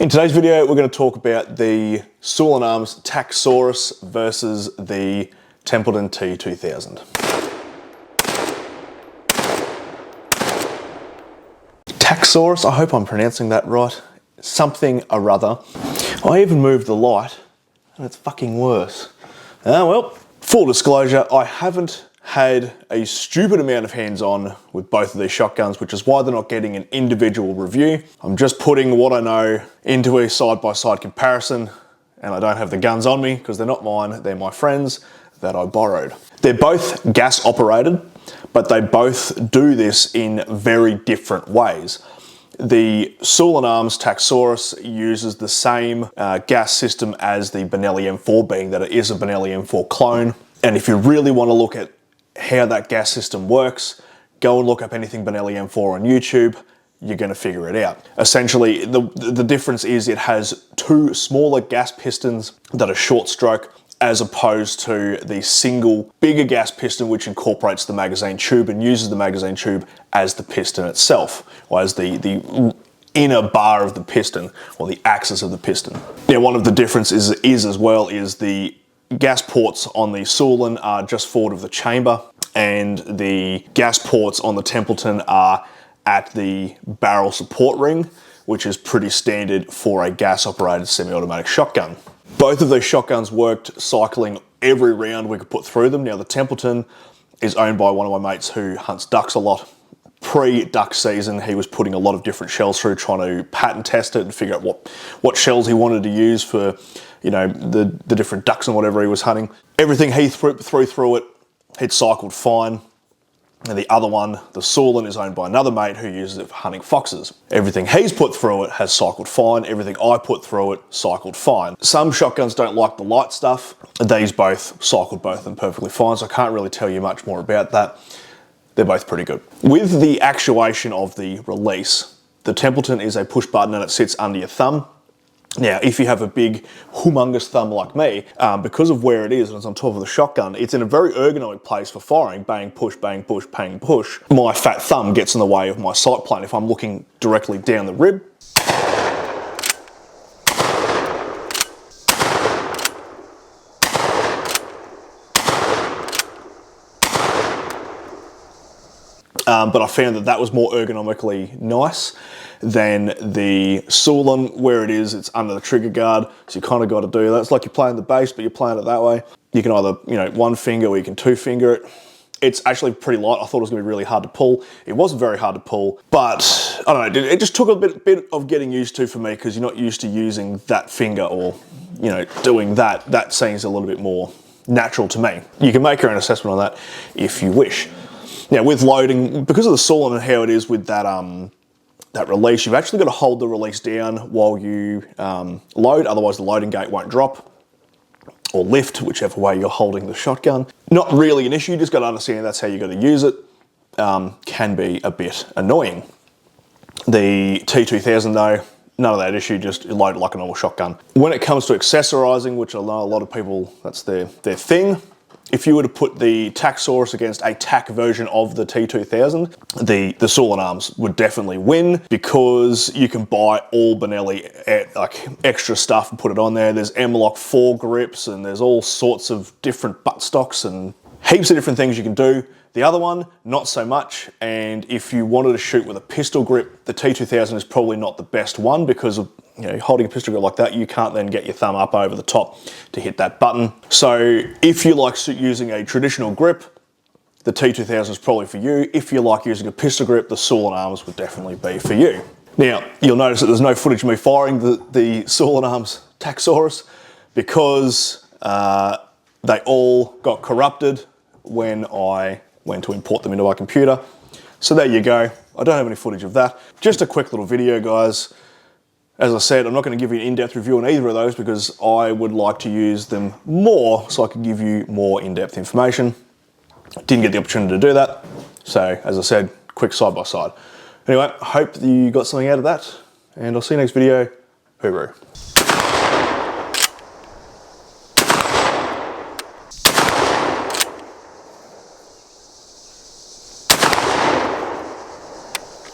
In today's video, we're going to talk about the Soul & Arms Taxxaurus versus the Templeton T2000. Taxxaurus, I hope I'm pronouncing that right. Something or other. I even moved the light and it's fucking worse. Well, full disclosure, I haven't had a stupid amount of hands-on with both of these shotguns, which is why they're not getting an individual review. I'm just putting what I know into a side-by-side comparison, and I don't have the guns on me because they're not mine, they're my friends that I borrowed. They're both gas operated, but they both do this in very different ways. The Soul & Arms Taxxaurus uses the same gas system as the Benelli M4, being that it is a Benelli M4 clone. And if you really want to look at how that gas system works, go and look up anything Benelli M4 on YouTube, you're going to figure it out. Essentially, the difference is it has two smaller gas pistons that are short stroke, as opposed to the single bigger gas piston which incorporates the magazine tube and uses the magazine tube as the piston itself, or as the inner bar of the piston, or the axis of the piston. Now, one of the differences is the gas ports on the Soul are just forward of the chamber, and the gas ports on the Templeton are at the barrel support ring, which is pretty standard for a gas-operated semi-automatic shotgun. Both of those shotguns worked cycling every round we could put through them. Now, the Templeton is owned by one of my mates who hunts ducks a lot. Pre-duck season, he was putting a lot of different shells through, trying to pattern test it and figure out what shells he wanted to use for, you know, the different ducks and whatever he was hunting. Everything he threw through it, it cycled fine. And the other one, the Soul, is owned by another mate who uses it for hunting foxes. Everything he's put through it has cycled fine. Everything I put through it cycled fine. Some shotguns don't like the light stuff. These both cycled both of them perfectly fine, so I can't really tell you much more about that. They're both pretty good. With the actuation of the release, the Templeton is a push button and it sits under your thumb. Now, if you have a big, humongous thumb like me, because of where it is and it's on top of the shotgun, it's in a very ergonomic place for firing. Bang, push, bang, push, bang, push. My fat thumb gets in the way of my sight plane if I'm looking directly down the rib. But I found that was more ergonomically nice than the Soul, where it is, it's under the trigger guard, so you kind of got to do that. It's like you're playing the bass, but you're playing it that way. You can either, you know, one finger or you can two finger it. It's actually pretty light. I thought it was going to be really hard to pull. It wasn't very hard to pull, but I don't know, it just took a bit of getting used to for me, because you're not used to using that finger or, you know, doing that. That seems a little bit more natural to me. You can make your own assessment on that if you wish. Now, with loading, because of the Soul and how it is with that that release, you've actually got to hold the release down while you load, otherwise the loading gate won't drop or lift, whichever way you're holding the shotgun. Not really an issue, you just got to understand that's how you got to use it. Can be a bit annoying. The T2000 though, none of that issue, just load it like a normal shotgun. When it comes to accessorizing, which I know a lot of people, that's their thing, if you were to put the Taxxaurus against a TAC version of the T2000, the Soul & Arms would definitely win, because you can buy all Benelli like extra stuff and put it on there. There's M-LOK 4 grips and there's all sorts of different buttstocks and heaps of different things you can do. The other one, not so much, and if you wanted to shoot with a pistol grip, the T2000 is probably not the best one, because of, you know, holding a pistol grip like that, you can't then get your thumb up over the top to hit that button. So if you like using a traditional grip, the T2000 is probably for you. If you like using a pistol grip, the Soul & Arms would definitely be for you. Now, you'll notice that there's no footage of me firing the Soul & Arms Taxxaurus, because they all got corrupted when I went to import them into my computer. So there you go. I don't have any footage of that. Just a quick little video, guys. As I said, I'm not going to give you an in-depth review on either of those, because I would like to use them more so I can give you more in-depth information. Didn't get the opportunity to do that. So, as I said, quick side-by-side. Anyway, I hope that you got something out of that, and I'll see you next video. Hooroo.